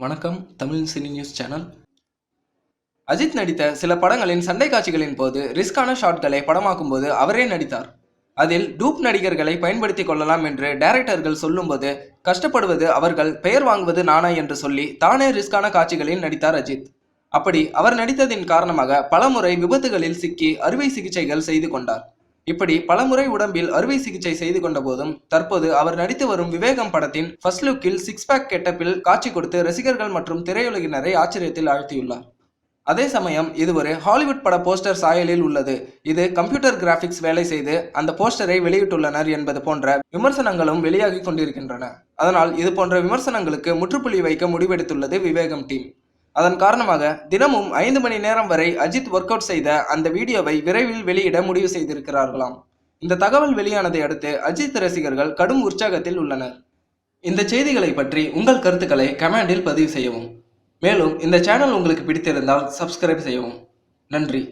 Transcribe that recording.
வணக்கம் Tamil cine news channel. Ajith நடித்த சில படங்களின் சண்டை காட்சிகளின் போது ரிஸ்கான ஷாட்களை படமாக்கும் போது அவரே நடித்தார். அதில் டூப் நடிகர்களை பயன்படுத்திக் கொள்ளலாம் என்று டைரக்டர்கள் சொல்லும்போது கஷ்டப்படுவது அவர்கள், பெயர் வாங்குவது நானா என்று சொல்லி தானே ரிஸ்கான காட்சிகளில் நடித்தார் அஜித். அப்படி அவர் நடித்ததின் காரணமாக பலமுறை விபத்துகளில் சிக்கி அறுவை சிகிச்சைகள் செய்து கொண்டார். இப்படி பலமுறை உடம்பில் அறுவை சிகிச்சை செய்து கொண்ட போதும் தற்போது அவர் நடித்து வரும் விவேகம் படத்தின் ஃபர்ஸ்ட் லுக்கில் சிக்ஸ் பேக் கெட்டப்பில் காட்சி கொடுத்து ரசிகர்கள் மற்றும் திரையுலகினரை ஆச்சரியத்தில் ஆழ்த்தியுள்ளார். அதே சமயம் இது ஒரு ஹாலிவுட் பட போஸ்டர் சாயலில் உள்ளது, இது கம்ப்யூட்டர் கிராபிக்ஸ் வேலை செய்து அந்த போஸ்டரை வெளியிட்டுள்ளனர் என்பது போன்ற விமர்சனங்களும் வெளியாகி கொண்டிருக்கின்றன. அதனால் இது போன்ற விமர்சனங்களுக்கு முற்றுப்புள்ளி வைக்க முடிவெடுத்துள்ளது விவேகம் டீம். அதன் காரணமாக தினமும் 5 மணி நேரம் வரை அஜித் ஒர்க் அவுட் செய்த அந்த வீடியோவை விரைவில் வெளியிட முடிவு செய்திருக்கிறார்களாம். இந்த தகவல் வெளியானதை அடுத்து அஜித் ரசிகர்கள் கடும் உற்சாகத்தில் உள்ளனர். இந்த செய்திகளை பற்றி உங்கள் கருத்துக்களை கமெண்டில் பதிவு செய்யவும். மேலும் இந்த சேனல் உங்களுக்கு பிடித்திருந்தால் சப்ஸ்கிரைப் செய்யவும். நன்றி.